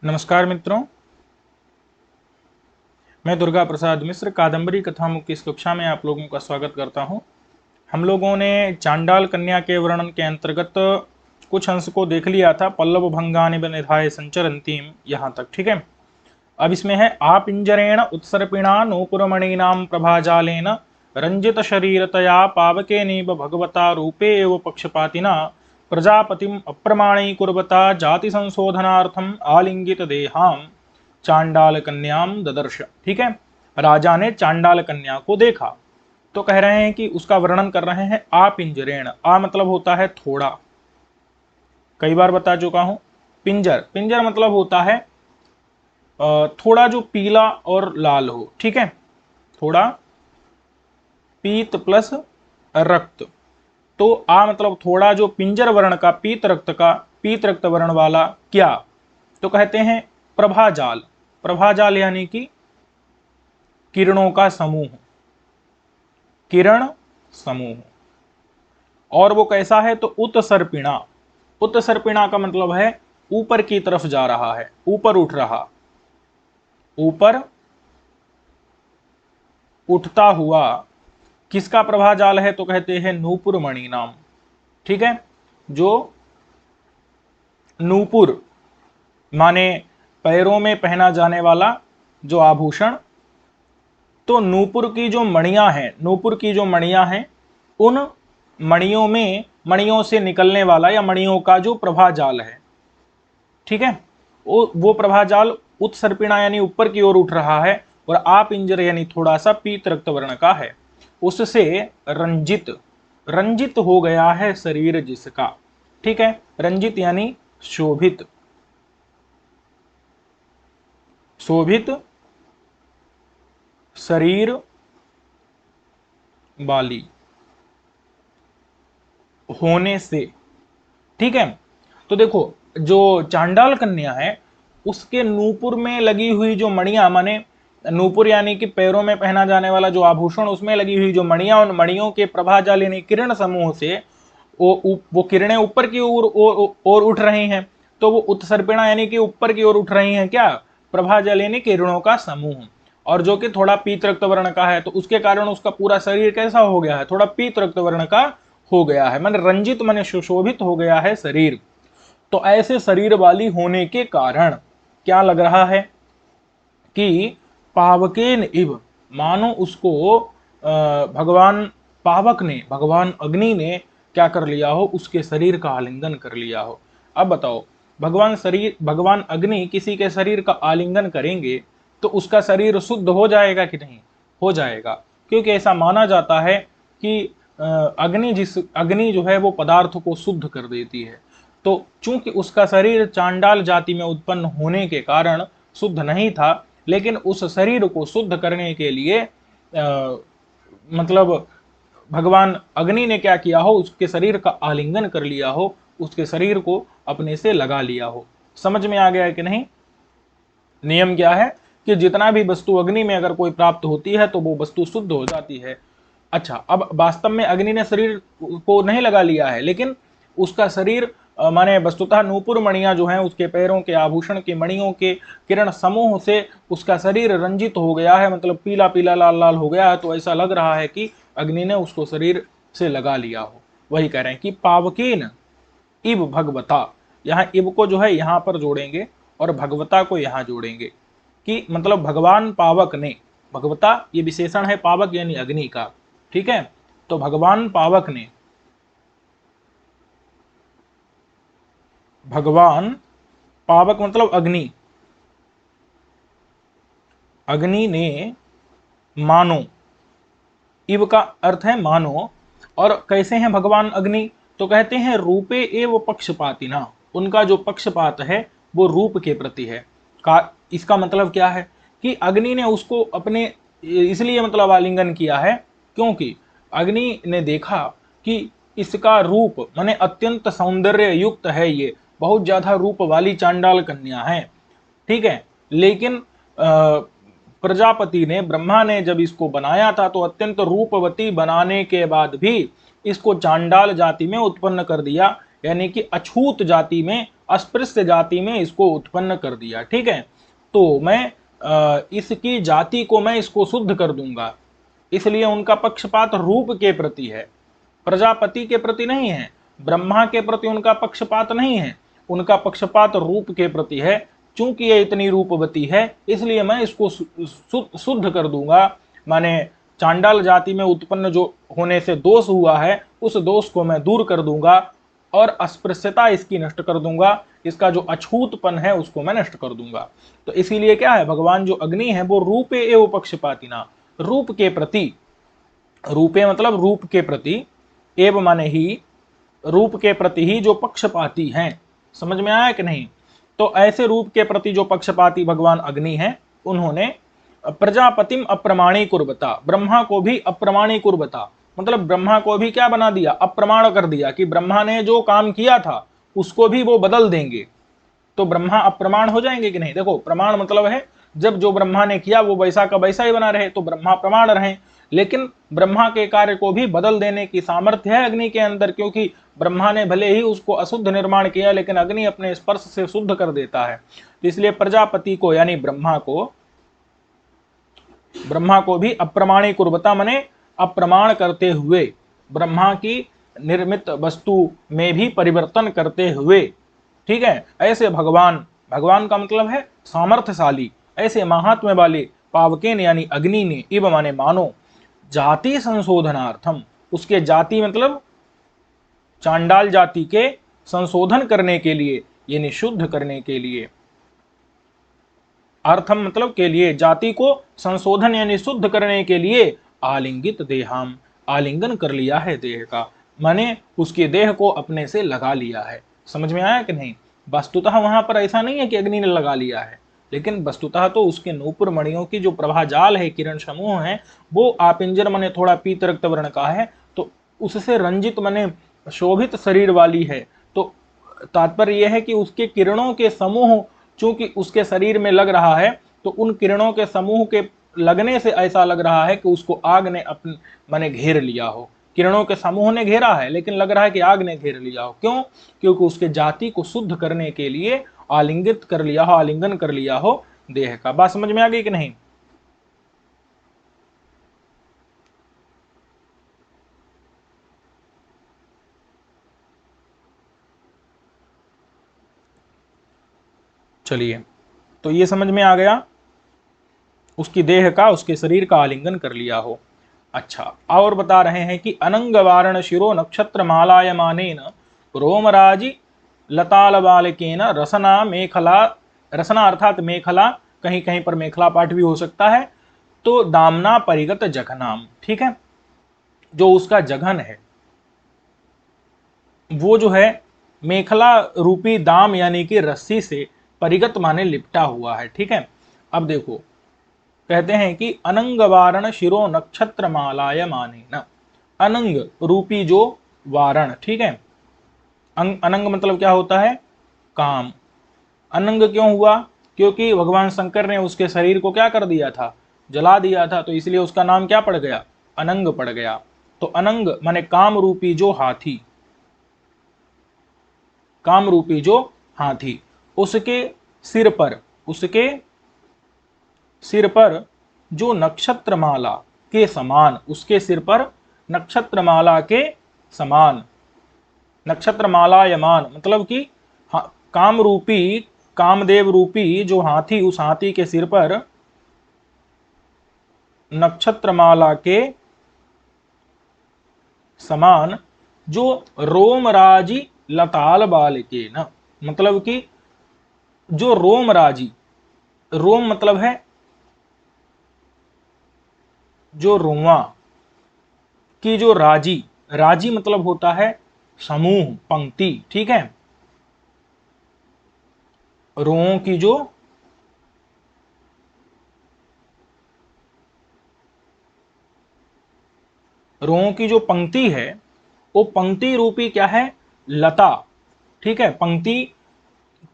नमस्कार मित्रों, मैं दुर्गा प्रसाद मिश्र कादंबरी कथामुख की इस कक्षा में आप लोगों का स्वागत करता हूं। हम लोगों ने चांडाल कन्या के वर्णन के अंतर्गत कुछ अंश को देख लिया था। पल्लव भंगानि निधाय संचरन्तीम यहाँ तक, ठीक है। अब इसमें है आपिंजरेण उत्सर्पिणा नूपुरमणीनां प्रभाजालेन रंजित शरीरतया पावकेनीव भगवता रूपे एव पक्षपातिना प्रजापतिम अप्रमाणीकुर्वता जाति संशोधनार्थम आलिंगित देहाम चांडाल कन्याम ददर्श। ठीक है, राजा ने चांडाल कन्या को देखा तो कह रहे हैं कि उसका वर्णन कर रहे हैं आपिंजरेण। आ मतलब होता है थोड़ा, कई बार बता चुका हूं। पिंजर, पिंजर मतलब होता है थोड़ा जो पीला और लाल हो, ठीक है, थोड़ा पीत प्लस रक्त। तो आ मतलब थोड़ा जो पिंजर वर्ण का, पीत रक्त वर्ण वाला क्या, तो कहते हैं प्रभाजाल। प्रभाजाल यानी कि किरणों का समूह, किरण समूह। और वो कैसा है तो उत्सर्पिणा। उत्सर्पिणा का मतलब है ऊपर की तरफ जा रहा है, ऊपर उठ रहा, ऊपर उठता हुआ। किसका प्रभाजाल है तो कहते हैं नूपुर मणि नाम। ठीक है, जो नूपुर माने पैरों में पहना जाने वाला जो आभूषण, तो नूपुर की जो मणियां हैं, नूपुर की जो मणियां हैं, उन मणियों में, मणियों से निकलने वाला या मणियों का जो प्रभाजाल है, ठीक है, वो प्रभाजाल उत्सर्पिणा यानी ऊपर की ओर उठ रहा है, और आप इंजर यानी थोड़ा सा पीत रक्त वर्ण का है। उससे रंजित, रंजित हो गया है शरीर जिसका। ठीक है, रंजित यानी शोभित, शोभित शरीर वाली होने से। ठीक है, तो देखो जो चांडाल कन्या है उसके नूपुर में लगी हुई जो मणियां, माने नूपुर यानी कि पैरों में पहना जाने वाला जो आभूषण, उसमें लगी हुई जो मणियां, उन मणियों के प्रभाजाल यानी किरण समूह से वो किरणें ऊपर की ओर उठ रही हैं। तो वो उत्सर्पिणा यानी कि ऊपर की ओर उठ रही हैं क्या, प्रभाजाल यानी किरणों का समूह। और जो कि थोड़ा पीत रक्त वर्ण का है, तो उसके कारण उसका पूरा शरीर कैसा हो गया है, थोड़ा पीत रक्त वर्ण का हो गया है, माने रंजित माने सुशोभित हो गया है शरीर। तो ऐसे शरीर वाली होने के कारण क्या लग रहा है कि पावकेन इव, मानो उसको भगवान पावक ने, भगवान अग्नि ने क्या कर लिया हो, उसके शरीर का आलिंगन कर लिया हो। अब बताओ, भगवान अग्नि किसी के शरीर का आलिंगन करेंगे तो उसका शरीर शुद्ध हो जाएगा कि नहीं, हो जाएगा। क्योंकि ऐसा माना जाता है कि अग्नि जो है वो पदार्थ को शुद्ध कर देती है। तो चूंकि उसका शरीर चांडाल जाति में उत्पन्न होने के कारण शुद्ध नहीं था, लेकिन उस शरीर को शुद्ध करने के लिए मतलब भगवान अग्नि ने क्या किया हो, उसके शरीर का आलिंगन कर लिया हो, उसके शरीर को अपने से लगा लिया हो। समझ में आ गया है कि नहीं। नियम क्या है कि जितना भी वस्तु अग्नि में अगर कोई प्राप्त होती है तो वो वस्तु शुद्ध हो जाती है। अच्छा, अब वास्तव में अग्नि ने शरीर को नहीं लगा लिया है, लेकिन उसका शरीर माने वस्तुतः नूपुर मणियां जो हैं, उसके पैरों के आभूषण की मणियों के किरण समूह से उसका शरीर रंजित हो गया है, मतलब पीला पीला लाल लाल हो गया है। तो ऐसा लग रहा है कि अग्नि ने उसको शरीर से लगा लिया हो। वही कह रहे हैं कि पावकीन इव भगवता। यहाँ इव को जो है यहाँ पर जोड़ेंगे और भगवता को यहाँ जोड़ेंगे, कि मतलब भगवान पावक ने, भगवता ये विशेषण है पावक यानी अग्नि का। ठीक है, तो भगवान पावक ने, भगवान पावक मतलब अग्नि, अग्नि ने मानो, इव का अर्थ है मानो। और कैसे हैं भगवान अग्नि, तो कहते हैं रूपे एव पक्षपातिना, उनका जो पक्षपात है वो रूप के प्रति है। का इसका मतलब क्या है कि अग्नि ने उसको अपने इसलिए मतलब आलिंगन किया है क्योंकि अग्नि ने देखा कि इसका रूप माने अत्यंत सौंदर्य युक्त है, ये बहुत ज्यादा रूप वाली चांडाल कन्या है। ठीक है, लेकिन प्रजापति ने, ब्रह्मा ने जब इसको बनाया था तो अत्यंत रूपवती बनाने के बाद भी इसको चांडाल जाति में उत्पन्न कर दिया, यानी कि अछूत जाति में अस्पृश्य जाति में इसको उत्पन्न कर दिया। ठीक है, तो मैं इसकी जाति को मैं इसको शुद्ध कर दूंगा। इसलिए उनका पक्षपात रूप के प्रति है, प्रजापति के प्रति नहीं है। ब्रह्मा के प्रति उनका पक्षपात नहीं है, उनका पक्षपात रूप के प्रति है। चूंकि ये इतनी रूपवती है इसलिए मैं इसको शुद्ध कर दूंगा। माने चांडाल जाति में उत्पन्न जो होने से दोष हुआ है उस दोष को मैं दूर कर दूंगा और अस्पृश्यता इसकी नष्ट कर दूंगा, इसका जो अछूतपन है उसको मैं नष्ट कर दूंगा। तो इसीलिए क्या है, भगवान जो अग्नि है वो रूपे एवं पक्षपातिना, रूप के प्रति, रूपे मतलब रूप के प्रति, एव माने ही, रूप के प्रति ही जो पक्षपाती हैं। समझ में आया कि नहीं? तो ऐसे रूप के प्रति जो पक्षपाती भगवान अग्नि हैं, उन्होंने प्रजापतिम अप्रमाणी कुर्बता, ब्रह्मा को भी अप्रमाणी कुर्बता, मतलब ब्रह्मा को भी क्या बना दिया, अप्रमाण कर दिया, कि ब्रह्मा ने जो काम किया था उसको भी वो बदल देंगे। तो ब्रह्मा अप्रमाण हो जाएंगे कि नहीं? देखो, प्रमाण मतलब है जब जो ब्रह्मा ने किया वो वैसा का वैसा ही बना रहे, तो ब्रह्मा प्रमाण रहे। लेकिन ब्रह्मा के कार्य को भी बदल देने की सामर्थ्य है अग्नि के अंदर, क्योंकि ब्रह्मा ने भले ही उसको अशुद्ध निर्माण किया लेकिन अग्नि अपने स्पर्श से शुद्ध कर देता है। तो इसलिए प्रजापति को यानी ब्रह्मा को भी अप्रमाणी कुर्बता मने अप्रमाण करते हुए, ब्रह्मा की निर्मित वस्तु में भी परिवर्तन करते हुए। ठीक है, ऐसे भगवान का मतलब है सामर्थ्यशाली, ऐसे महात्म्य वाले पावकेन यानी अग्नि ने, इव माने मानो, जाति संशोधनार्थम, उसके जाति मतलब चांडाल जाति के संशोधन करने के लिए, यानी शुद्ध करने के लिए, अर्थम मतलब के लिए, जाति को संशोधन यानी शुद्ध करने के लिए, आलिंगित देहाम, आलिंगन कर लिया है देह का, माने उसके देह को अपने से लगा लिया है। समझ में आया कि नहीं? वस्तुतः वहां पर ऐसा नहीं है कि अग्नि ने लगा लिया है, लेकिन वस्तुतः तो उसके नूपुर मणियों की जो प्रभाजाल है, किरण समूह है, वो आपिंजर मने थोड़ा पीत रक्त वर्ण का है, तो उससे रंजित मने शोभित शरीर वाली है। तो तात्पर्य यह है कि उसके किरणों के समूह चूंकि उसके शरीर में लग रहा है, तो उन किरणों के समूह के लगने से ऐसा लग रहा है कि उसको आग ने अपने माने घेर लिया हो। किरणों के समूह ने घेरा है लेकिन लग रहा है कि आग ने घेर लिया हो। क्यों? क्योंकि उसके जाति को शुद्ध करने के लिए आलिंगित कर लिया हो, आलिंगन कर लिया हो देह का। बात समझ में आ गई कि नहीं? चलिए, तो ये समझ में आ गया, उसकी देह का, उसके शरीर का आलिंगन कर लिया हो। अच्छा, और बता रहे हैं कि अनंग वारण शिरो नक्षत्र मालायमानेन रोमराजी लताल बालकेन रसना मेखला, रसना अर्थात मेखला, कहीं कहीं पर मेखला पाठ भी हो सकता है, तो दामना परिगत जघनाम। ठीक है, जो उसका जघन है वो जो है मेखला रूपी दाम यानी कि रस्सी से परिगत माने लिपटा हुआ है। ठीक है, अब देखो, कहते हैं कि अनंग वारण शिरो नक्षत्र मालाय माने न, अनंग रूपी जो वारण, ठीक है, अनंग मतलब क्या होता है? काम। अनंग क्यों हुआ? क्योंकि भगवान शंकर ने उसके शरीर को क्या कर दिया था? जला दिया था, तो इसलिए उसका नाम क्या पड़ गया? अनंग पड़ गया। तो अनंग माने काम रूपी जो हाथी, काम रूपी जो हाथी, उसके सिर पर जो नक्षत्रमाला के समान, उसके सिर पर नक्षत्रमाला के समान, नक्षत्रमालायमान मतलब कि काम रूपी, कामदेव रूपी जो हाथी, उस हाथी के सिर पर नक्षत्रमाला के समान जो रोमराजी लताल बालके न, मतलब कि जो रोमराजी, रोम मतलब है जो रोमा की जो राजी, राजी मतलब होता है समूह, पंक्ति। ठीक है, रोओं की जो पंक्ति है, वो पंक्ति रूपी क्या है? लता। ठीक है, पंक्ति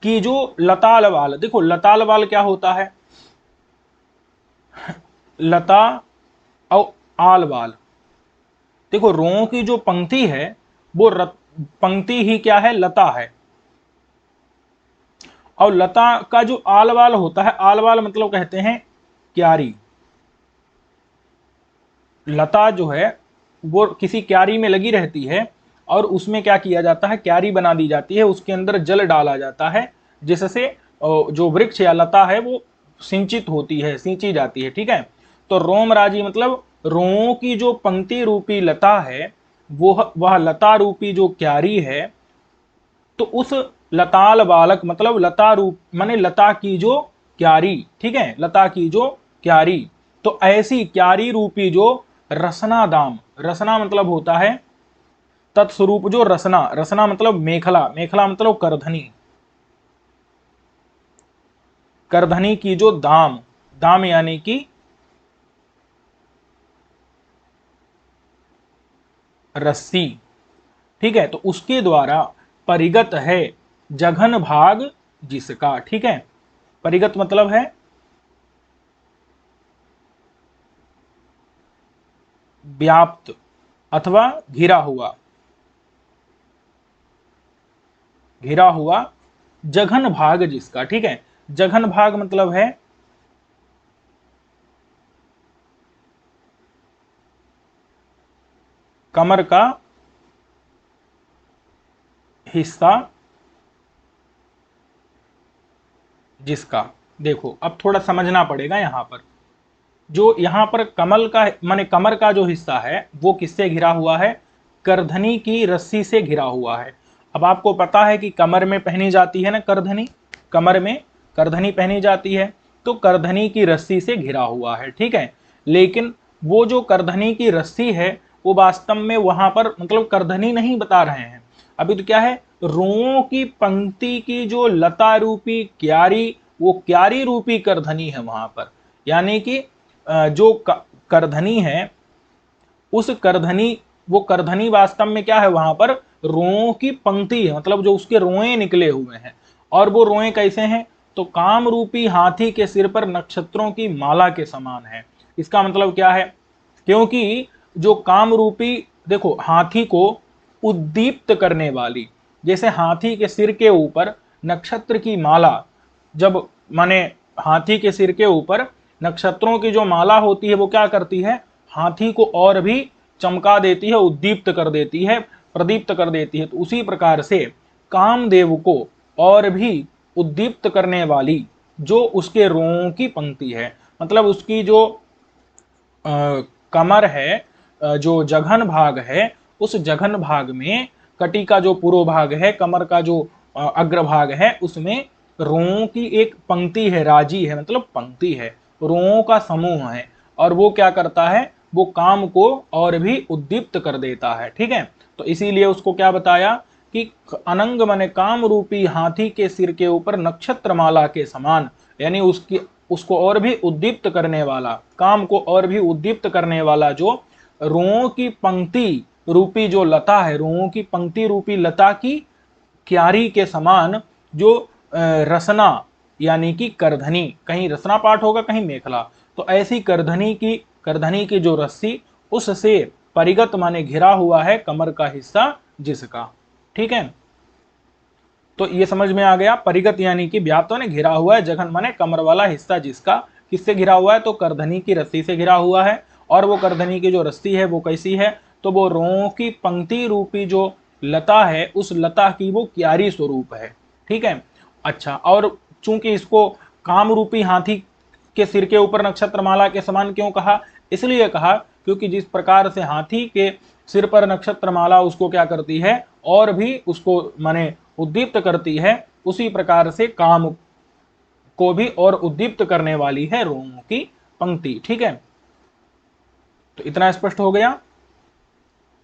की जो लताल बाल, देखो लताल बाल क्या होता है? लता और आल बाल। देखो रोओं की जो पंक्ति है वो पंक्ति ही क्या है? लता है। और लता का जो आल वाल होता है, आल वाल मतलब कहते हैं क्यारी। लता जो है वो किसी क्यारी में लगी रहती है और उसमें क्या किया जाता है, क्यारी बना दी जाती है, उसके अंदर जल डाला जाता है जिससे जो वृक्ष या लता है वो सिंचित होती है, सिंची जाती है। ठीक है, तो रोमराजी मतलब रोमों की जो पंक्ति रूपी लता है, वो वह लता रूपी जो क्यारी है, तो उस लताल बालक मतलब लता रूप माने लता की जो क्यारी, ठीक है, लता की जो क्यारी, तो ऐसी क्यारी रूपी जो रसना दाम, रसना मतलब होता है तत्स्वरूप जो रसना, रसना मतलब मेखला, मेखला मतलब करधनी, करधनी की जो दाम, दाम यानी कि रस्सी, ठीक है, तो उसके द्वारा परिगत है जघन भाग जिसका। ठीक है, परिगत मतलब है व्याप्त अथवा घिरा हुआ, घिरा हुआ जघन भाग जिसका। ठीक है, जघन भाग मतलब है कमर का हिस्सा जिसका। देखो अब थोड़ा समझना पड़ेगा यहां पर, जो यहां पर कमल का माने कमर का जो हिस्सा है वो किससे घिरा हुआ है, करधनी की रस्सी से घिरा हुआ है। अब आपको पता है कि कमर में पहनी जाती है ना करधनी, कमर में करधनी पहनी जाती है, तो करधनी की रस्सी से घिरा हुआ है। ठीक है, लेकिन वो जो करधनी की रस्सी है वो वास्तव में वहां पर मतलब करधनी नहीं बता रहे हैं, अभी तो क्या है, रुओं की पंक्ति की जो लता रूपी क्यारी, वो क्यारी रूपी करधनी है वहां पर। यानी कि जो करधनी है, उस करधनी, वो करधनी वास्तव में क्या है, वहां पर रोओं की पंक्ति है, मतलब जो उसके रोए निकले हुए हैं। और वो रोए कैसे हैं, तो काम रूपी हाथी के सिर पर नक्षत्रों की माला के समान है। इसका मतलब क्या है, क्योंकि जो काम रूपी, देखो हाथी को उद्दीप्त करने वाली, जैसे हाथी के सिर के ऊपर नक्षत्र की माला, जब माने हाथी के सिर के ऊपर नक्षत्रों की जो माला होती है वो क्या करती है, हाथी को और भी चमका देती है, उद्दीप्त कर देती है, प्रदीप्त कर देती है। तो उसी प्रकार से कामदेव को और भी उद्दीप्त करने वाली जो उसके रोओं की पंक्ति है, मतलब उसकी जो कमर है, जो जघन भाग है, उस जघन भाग में कटी का जो पूर्व भाग है, कमर का जो अग्रभाग है, उसमें रोओं की एक पंक्ति है, राजी है मतलब पंक्ति है, रोओं का समूह है, और वो क्या करता है, वो काम को और भी उद्दीप्त कर देता है। ठीक है, तो इसीलिए उसको क्या बताया कि अनंग माने काम रूपी हाथी के सिर के ऊपर नक्षत्रमाला के समान, यानी उसकी उसको और भी उद्दीप्त करने वाला, काम को और भी उद्दीप्त करने वाला जो रुओं की पंक्ति रूपी जो लता है, रुओं की पंक्ति रूपी लता की क्यारी के समान जो रसना यानी कि करधनी, कहीं रसना पाठ होगा कहीं मेखला, तो ऐसी करधनी की जो रस्सी, उससे परिगत माने घिरा हुआ है कमर का हिस्सा जिसका। ठीक है, तो ये समझ में आ गया, परिगत यानी कि व्याप्त ने घिरा हुआ है, जघन माने कमर वाला हिस्सा जिसका, किससे घिरा हुआ है, तो करधनी की रस्सी से घिरा हुआ है। और वो करधनी की जो रस्सी है वो कैसी है, तो वो रोओं की पंक्ति रूपी जो लता है, उस लता की वो क्यारी स्वरूप है। ठीक है, अच्छा, और चूंकि इसको काम रूपी हाथी के सिर के ऊपर नक्षत्रमाला के समान क्यों कहा, इसलिए कहा क्योंकि जिस प्रकार से हाथी के सिर पर नक्षत्रमाला उसको क्या करती है, और भी उसको माने उद्दीप्त करती है, उसी प्रकार से काम को भी और उद्दीप्त करने वाली है रोमों की पंक्ति। ठीक है, तो इतना स्पष्ट हो गया।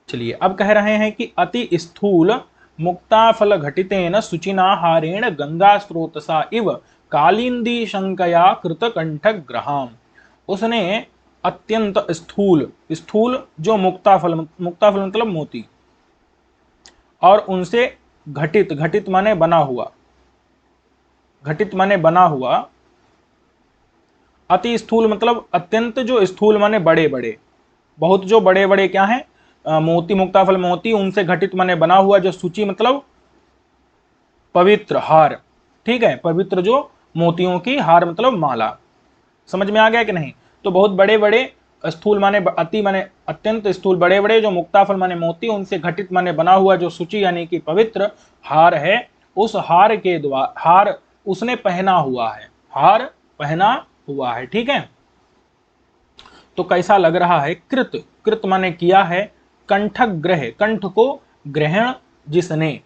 चलिए अब कह रहे हैं कि अति स्थूल मुक्ताफल घटितेन शुचिनाहारेण गंगा स्रोतसा इव कालिंदी शंकया कृतकंठ ग्रहाम। उसने अत्यंत स्थूल, स्थूल जो मुक्ताफल, मुक्ताफल मतलब मोती, और उनसे घटित, घटित माने बना हुआ, घटित माने बना हुआ, अति स्थूल मतलब अत्यंत जो स्थूल माने बड़े बड़े, बहुत जो बड़े बड़े क्या हैं, मोती, मुक्ताफल मोती, उनसे घटित माने बना हुआ, जो सूची मतलब पवित्र हार, ठीक है, पवित्र जो मोतियों की हार मतलब माला। समझ में आ गया कि नहीं? तो बहुत बड़े बड़े स्थूल माने अति माने अत्यंत स्थूल बड़े बड़े जो मुक्ताफल माने मोती, उनसे घटित माने बना हुआ जो सूची यानी कि पवित्र हार है, उस हार के द्वारा हार उसने पहना हुआ है, हार पहना हुआ है। ठीक है, तो कैसा लग रहा है? कृत, कृत माने किया है, कंठक ग्रह, कंठ को ग्रहण जिसने,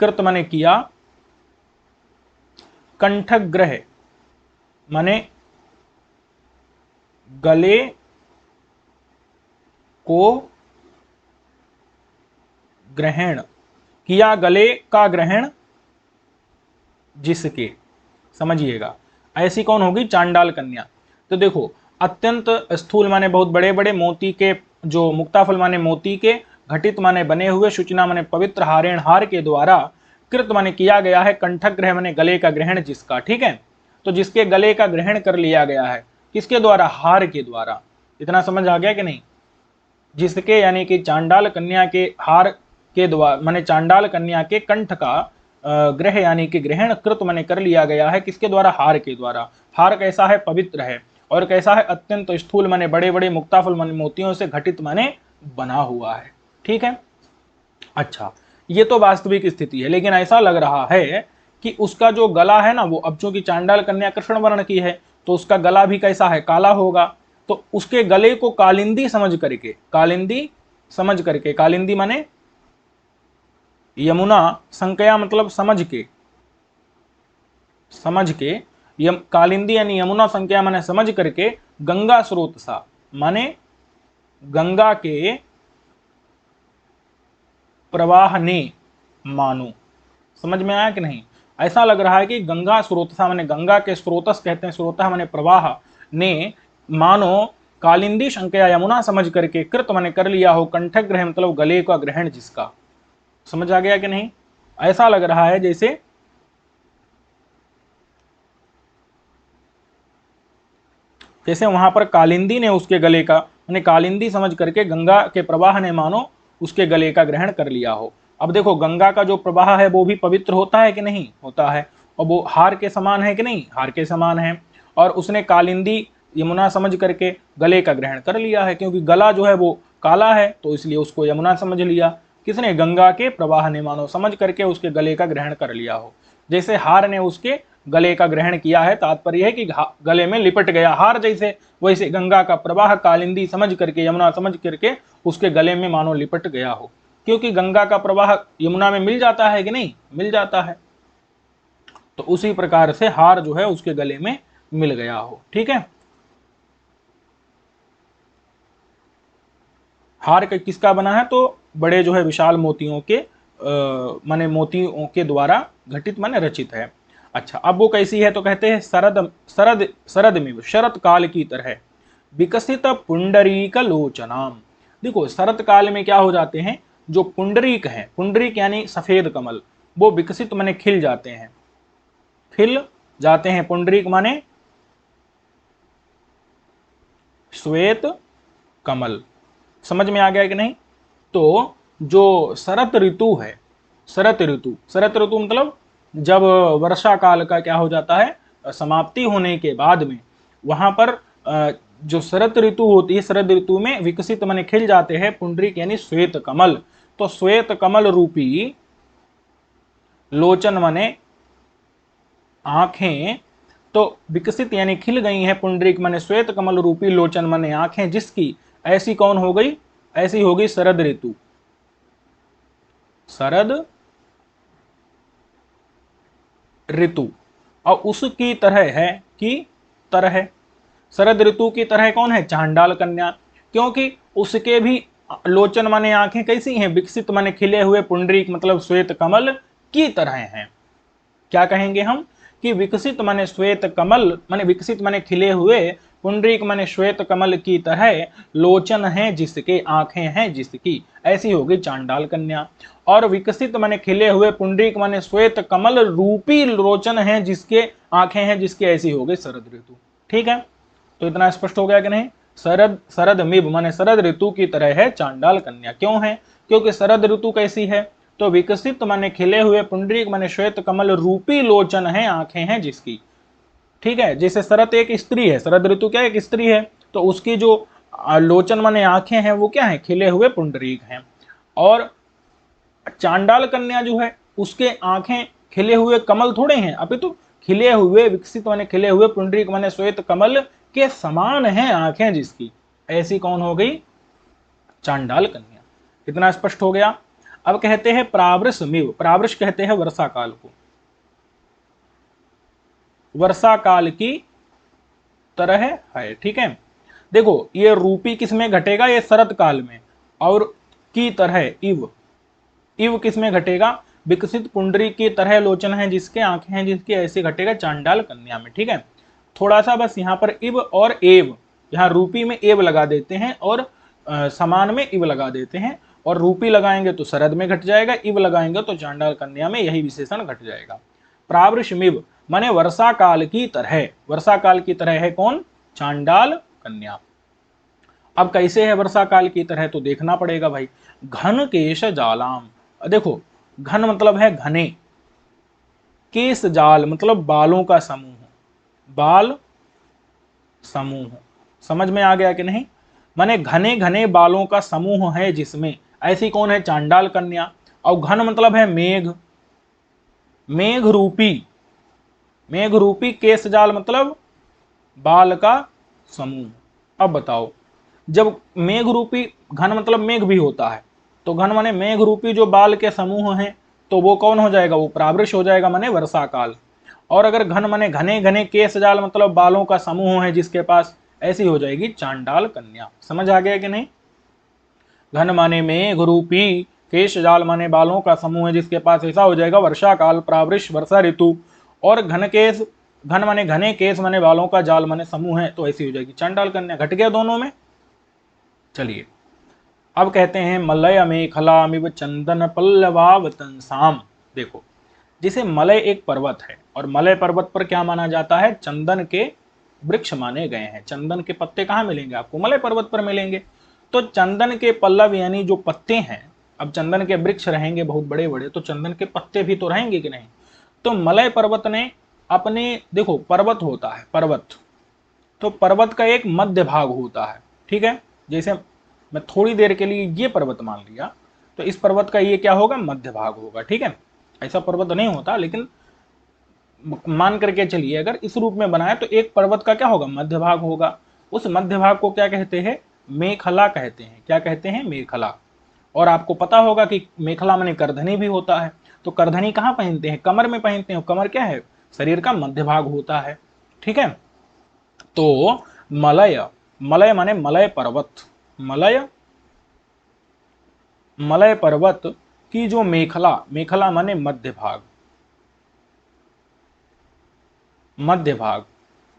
कृत माने किया, कंठक ग्रह माने गले को ग्रहण किया, गले का ग्रहण जिसके। समझिएगा, ऐसी कौन होगी? चांडाल कन्या। तो देखो, अत्यंत स्थूल माने बहुत बड़े बड़े मोती के, जो मुक्ताफल माने मोती के, घटित माने बने हुए, सूचना माने पवित्र हारेण हार के द्वारा, कृत माने किया गया है, कंठक ग्रह माने गले का ग्रहण जिसका। ठीक है, तो जिसके गले का ग्रहण कर लिया गया है, किसके द्वारा? हार के द्वारा। इतना समझ आ गया कि नहीं? जिसके यानी कि चांडाल कन्या के हार के द्वारा माने चांडाल कन्या के कंठ का ग्रह यानी कि ग्रहण कृत माने कर लिया गया है, किसके द्वारा? हार के द्वारा। हार कैसा है? पवित्र है। और कैसा है? अत्यंत स्थूल माने बड़े बड़े मुक्ताफल माने मोतियों से घटित माने बना हुआ है। ठीक है, अच्छा, ये तो वास्तविक स्थिति है, लेकिन ऐसा लग रहा है कि उसका जो गला है ना, वो अब चूंकि चांडाल कन्या कृष्ण वर्ण की है, तो उसका गला भी कैसा है? काला होगा। तो उसके गले को कालिंदी समझ करके, कालिंदी समझ करके, कालिंदी माने यमुना, संकया मतलब समझ के, समझ के, कालिंदी यानी यमुना, संकया माने समझ करके, गंगा स्रोत सा माने गंगा के प्रवाह ने मानो। समझ में आया कि नहीं? ऐसा लग रहा है कि गंगा स्रोतसा माने गंगा के स्रोतस कहते हैं, स्रोता माने प्रवाह, ने मानो कालिंदी शंकया यमुना समझ करके, कृत माने कर लिया हो, कंठक ग्रह मतलब गले का ग्रहण जिसका। समझ आ गया कि नहीं? ऐसा लग रहा है जैसे वहां पर कालिंदी ने उसके गले का माने कालिंदी समझ करके गंगा के प्रवाह ने मानो उसके गले का ग्रहण कर लिया हो। अब देखो, गंगा का जो प्रवाह है वो भी पवित्र होता है कि नहीं? होता है। और वो हार के समान है कि नहीं? हार के समान है। और उसने कालिंदी यमुना समझ करके गले का ग्रहण कर लिया है, क्योंकि गला जो है वो काला है, तो इसलिए उसको यमुना समझ लिया। किसने? गंगा के प्रवाह ने मानो समझ करके उसके गले का ग्रहण कर लिया हो। जैसे हार ने उसके गले का ग्रहण किया है, तात्पर्य है कि गले में लिपट गया हार जैसे, वैसे गंगा का प्रवाह कालिंदी समझ करके, यमुना समझ करके उसके गले में मानो लिपट गया हो। क्योंकि गंगा का प्रवाह यमुना में मिल जाता है कि नहीं? मिल जाता है। तो उसी प्रकार से हार जो है उसके गले में मिल गया हो। ठीक है, हार किसका बना है? तो बड़े जो है विशाल मोतियों के माने मोतियों के द्वारा घटित माने रचित है। अच्छा, अब वो कैसी है? तो कहते हैं शरद शरद शरद में शरत काल की तरह विकसित पुंडरीक लोचनाम। देखो, शरत काल में क्या हो जाते हैं? जो पुंडरीक है, पुंडरीक यानी सफेद कमल, वो विकसित माने खिल जाते हैं, खिल जाते हैं। पुंडरीक माने श्वेत कमल। समझ में आ गया कि नहीं? तो जो शरत ऋतु है, शरत ऋतु, शरत ऋतु मतलब जब वर्षा काल का क्या हो जाता है? समाप्ति होने के बाद में वहां पर जो शरत ऋतु होती है, शरद ऋतु में विकसित माने खिल जाते हैं पुंडरीक यानी श्वेत कमल। तो श्वेत कमल रूपी लोचन माने आंखें, तो विकसित यानी खिल गई हैं पुंडरीक माने श्वेत कमल रूपी लोचन माने आंखें जिसकी, ऐसी कौन हो गई? ऐसी होगी शरद ऋतु, शरद ऋतु। और उसकी तरह है कि तरह, शरद ऋतु की तरह कौन है? चांडाल कन्या। क्योंकि उसके भी लोचन माने आंखें कैसी हैं? विकसित माने खिले हुए पुंडरीक मतलब श्वेत कमल की तरह हैं। क्या कहेंगे हम? कि विकसित माने श्वेत कमल माने विकसित माने खिले हुए, पुंडरीक माने श्वेत कमल की तरह लोचन है जिसके, आंखें हैं जिसकी, ऐसी होगी चांडाल कन्या। और विकसित माने खिले हुए, पुंडरीक माने श्वेत कमल रूपी लोचन है जिसके, आंखें हैं जिसके, ऐसी हो गई शरद ऋतु। ठीक है, तो इतना स्पष्ट हो गया कि नहीं? शरद शरद मिब माने शरद ऋतु की तरह है चांडाल कन्या। क्यों है? क्योंकि शरद ऋतु कैसी है? तो विकसित माने खिले हुए, पुंडरीक माने श्वेत कमल रूपी लोचन है, आंखें हैं जिसकी। ठीक है, जैसे शरद एक स्त्री है, शरद ऋतु क्या एक स्त्री है, तो उसकी जो लोचन माने आंखें हैं वो क्या है, खिले हुए पुंडरीक हैं। और चांडाल कन्या जो है उसके आंखें खिले हुए कमल थोड़े हैं, अपितु तो खिले हुए, विकसित माने खिले हुए, पुंडरीक माने श्वेत कमल के समान हैं आंखें जिसकी, ऐसी कौन हो गई, चांडाल कन्या। कितना स्पष्ट हो गया। अब कहते हैं प्रावृषमिव, प्रावृष कहते हैं वर्षा काल को, वर्षा काल की तरह है। ठीक है, देखो ये रूपी किस में घटेगा, ये शरद काल में, और की तरह इव, इव किस में घटेगा, विकसित पुंडरी की तरह लोचन है जिसके, आंखें हैं जिसकी, ऐसे घटेगा चांडाल कन्या में। ठीक है, थोड़ा सा बस यहाँ पर इव और एव, यहाँ रूपी में एव लगा देते हैं और समान में इव लगा देते हैं, और रूपी लगाएंगे तो शरद में घट जाएगा, इव लगाएंगे तो चांडाल कन्या में, यही विशेषण घट जाएगा। प्रावृषमिव माने वर्षा काल की तरह, वर्षा काल की तरह है कौन, चांडाल कन्या। अब कैसे है वर्षा काल की तरह, तो देखना पड़ेगा भाई। घन केश जालाम, देखो घन मतलब है घने, केश जाल मतलब बालों का समूह, बाल समूह, समझ में आ गया कि नहीं, माने घने घने बालों का समूह है जिसमें, ऐसी कौन है, चांडाल कन्या। और घन मतलब है मेघ, मेघ रूपी, मेघ रूपी केश जाल मतलब बाल का समूह। अब बताओ, जब मेघ रूपी, घन मतलब मेघ भी होता है, तो घन माने मेघ रूपी जो बाल के समूह हैं, तो वो कौन हो जाएगा, वो प्रावृष हो जाएगा, माने वर्षा काल। और अगर घन माने घने घने केश जाल मतलब बालों का समूह है जिसके पास, ऐसी हो जाएगी चांडाल कन्या। समझ आ गया कि नहीं। घन माने मेघ रूपी, केश जाल माने बालों का समूह है जिसके पास, ऐसा हो जाएगा वर्षा काल, प्रावृष वर्षा ऋतु। और घन केश, घन माने घने केश माने बालों का, जाल माने समूह है, तो ऐसी हो जाएगी चांडाल कन्या। घट गया दोनों में। चलिए अब कहते हैं मलय मेखलामिव चंदन पल्लवावतंसाम। देखो जैसे मलय एक पर्वत है, और मलय पर्वत पर क्या माना जाता है, चंदन के वृक्ष माने गए हैं। चंदन के पत्ते कहाँ मिलेंगे आपको, मलय पर्वत पर मिलेंगे। तो चंदन के पल्लव यानी जो पत्ते हैं, अब चंदन के वृक्ष रहेंगे बहुत बड़े बड़े, तो चंदन के पत्ते भी तो रहेंगे कि नहीं। तो मलय पर्वत ने अपने, देखो पर्वत होता है, पर्वत तो पर्वत का एक मध्य भाग होता है। ठीक है, जैसे मैं थोड़ी देर के लिए ये पर्वत मान लिया, तो इस पर्वत का ये क्या होगा, मध्य भाग होगा। ठीक है, ऐसा पर्वत नहीं होता, लेकिन मान करके चलिए अगर इस रूप में बनाए, तो एक पर्वत का क्या होगा, मध्य भाग होगा। उस मध्य भाग को क्या कहते हैं, मेखला कहते हैं। क्या कहते हैं, मेखला। और आपको पता होगा कि मेखला माने करधनी भी होता है, तो करधनी कहाँ पहनते हैं, कमर में पहनते हैं। कमर क्या है, शरीर का मध्य भाग होता है। ठीक है, तो मलय, मलय माने मलय पर्वत, मलय, मलय पर्वत की जो मेखला, मेखला माने मध्य भाग, मध्य भाग।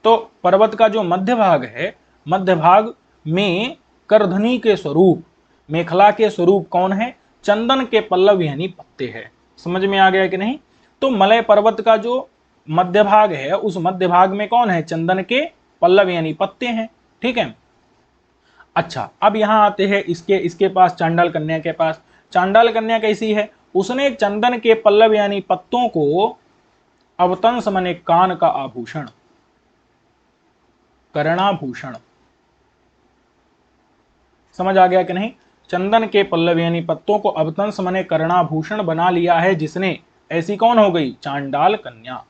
तो पर्वत का जो मध्य भाग है, मध्य भाग में करधनी के स्वरूप, मेखला के स्वरूप कौन है, चंदन के पल्लव यानी पत्ते हैं। समझ में आ गया कि नहीं। तो मलय पर्वत का जो मध्य भाग है, उस मध्य भाग में कौन है, चंदन के पल्लव यानी पत्ते हैं। ठीक है, अच्छा अब यहां आते हैं इसके पास, चांडाल कन्या के पास। चांडाल कन्या कैसी है, उसने चंदन के पल्लव यानी पत्तों को अवतंस माने कान का आभूषण, कर्णाभूषण, समझ आ गया कि नहीं। चंदन के पल्लव यानी पत्तों को अवतंस माने कर्णाभूषण बना लिया है जिसने, ऐसी कौन हो गई, चांडाल कन्या।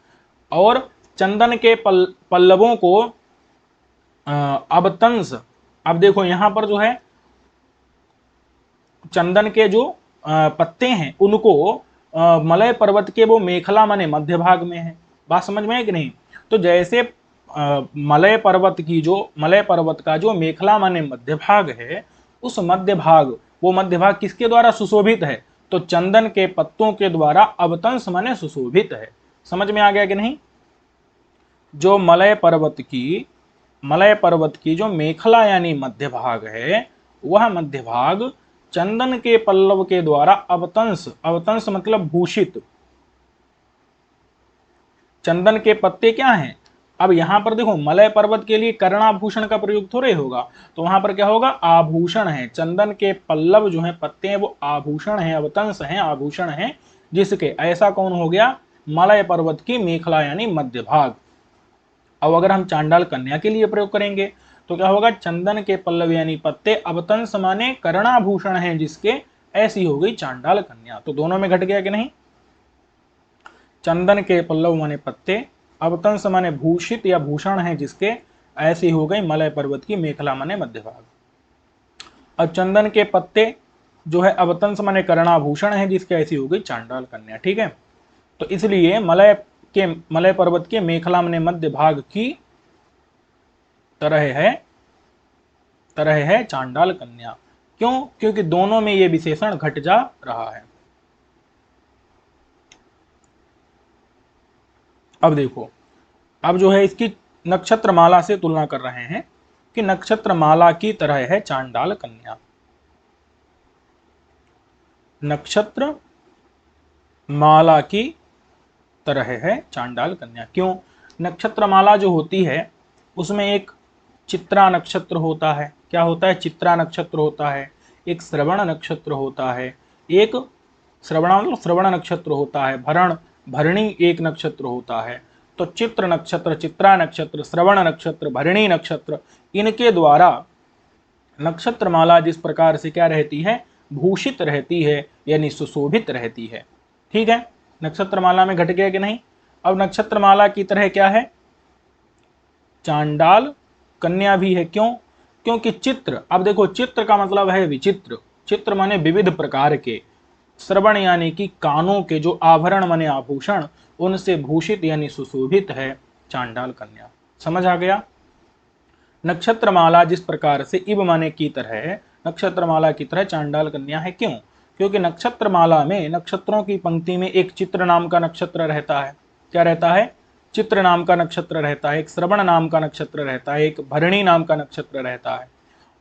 और चंदन के पल्लवों को अवतंस, अब देखो यहां पर जो है चंदन के जो पत्ते हैं उनको मलय पर्वत के वो मेखला माने मध्य भाग में है। बात समझ में है कि नहीं। तो जैसे मलय पर्वत की जो, मलय पर्वत का जो मेखला माने मध्य भाग है, उस मध्य भाग, वो मध्य भाग किसके द्वारा सुशोभित है, तो चंदन के पत्तों के द्वारा अवतंस माने सुशोभित है। समझ में आ गया कि नहीं। जो मलय पर्वत की जो मेखला यानी मध्य भाग है, वह मध्य भाग चंदन के पल्लव के द्वारा अवतंस, अवतंस मतलब भूषित, चंदन के पत्ते क्या हैं, अब यहाँ पर देखो मलय पर्वत के लिए कर्णाभूषण का प्रयोग थोड़े होगा, तो वहां पर क्या होगा, आभूषण है, चंदन के पल्लव जो है पत्ते हैं वो आभूषण है, अवतंस है, आभूषण है जिसके, ऐसा कौन हो गया, मलय पर्वत की मेखला यानी मध्य भाग। अब अगर हम चांडाल कन्या के लिए प्रयोग करेंगे तो क्या होगा, चंदन के पल्लव यानी पत्ते, अवतंस माने कर्णाभूषण है जिसके, ऐसी हो गई चांडाल कन्या। तो दोनों में घट गया कि नहीं, चंदन के पल्लव माने पत्ते, अवतंस माने भूषित या भूषण है जिसके, ऐसी हो गई मलय पर्वत की मेखला माने मध्य भाग। अब चंदन के पत्ते जो है अवतंस माने कर्णाभूषण है जिसके, ऐसी हो गई चांडाल कन्या। ठीक है, तो इसलिए मलय पर्वत के मेखला माने मध्य भाग की तरह है चांडाल कन्या। क्यों, क्योंकि दोनों में ये विशेषण घट जा रहा है। अब देखो, अब जो है इसकी नक्षत्र माला से तुलना कर रहे हैं कि नक्षत्र माला की तरह है चांडाल कन्या। नक्षत्र माला की तरह है चांडाल कन्या। क्यों, नक्षत्र माला जो होती है उसमें एक चित्रा नक्षत्र होता है, क्या होता है, चित्रा नक्षत्र होता है, एक श्रवण नक्षत्र होता है, एक श्रवण नक्षत्र होता है, भरणी एक नक्षत्र होता है। तो चित्र नक्षत्र, चित्रा नक्षत्र, श्रवण नक्षत्र, भरणी नक्षत्र, इनके द्वारा नक्षत्र माला जिस प्रकार से क्या रहती है, भूषित रहती है यानी सुशोभित रहती है। ठीक है, नक्षत्र माला में घट गया कि नहीं। अब नक्षत्र माला की तरह क्या है, चांडाल कन्या भी है। क्यों, क्योंकि चित्र, अब देखो चित्र का मतलब है विचित्र, चित्र माने विविध प्रकार के, श्रवण यानी कि कानों के जो आभरण माने आभूषण, उनसे भूषित यानी सुशोभित है चांडाल कन्या। समझ आ गया। नक्षत्र माला जिस प्रकार से इब माने की तरह है, नक्षत्र माला की तरह चांडाल कन्या है। क्यों, क्योंकि नक्षत्र माला में नक्षत्रों की पंक्ति में एक चित्र नाम का नक्षत्र रहता है। क्या रहता है, चित्र नाम का नक्षत्र रहता है, एक श्रवण नाम का नक्षत्र रहता है, एक भरणी नाम का नक्षत्र रहता है।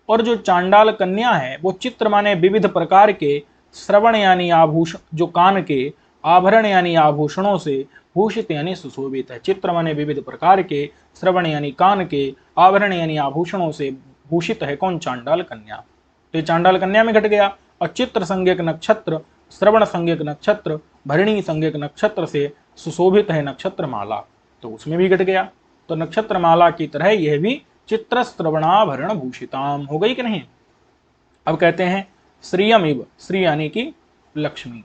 और जो चांडाल कन्या है वो चित्र माने विविध प्रकार के, श्रवण यानी आभूषण जो कान के, आभरण यानी आभूषणों से भूषित यानी सुशोभित है। चित्र माने विविध प्रकार के, श्रवण यानी कान के, आभरण यानी आभूषणों से भूषित है कौन, चांडाल कन्या। तो ये चांडाल कन्या में घट गया। और चित्र संज्ञक नक्षत्र, श्रवण संज्ञक नक्षत्र, भरणी संज्ञक नक्षत्र से सुशोभित है नक्षत्र माला, तो उसमें भी घट गया। तो नक्षत्र माला की तरह यह भी चित्र श्रवणाभरण भूषिताम हो गई कि नहीं। अब कहते हैं श्रियम इव, श्री यानी कि लक्ष्मी।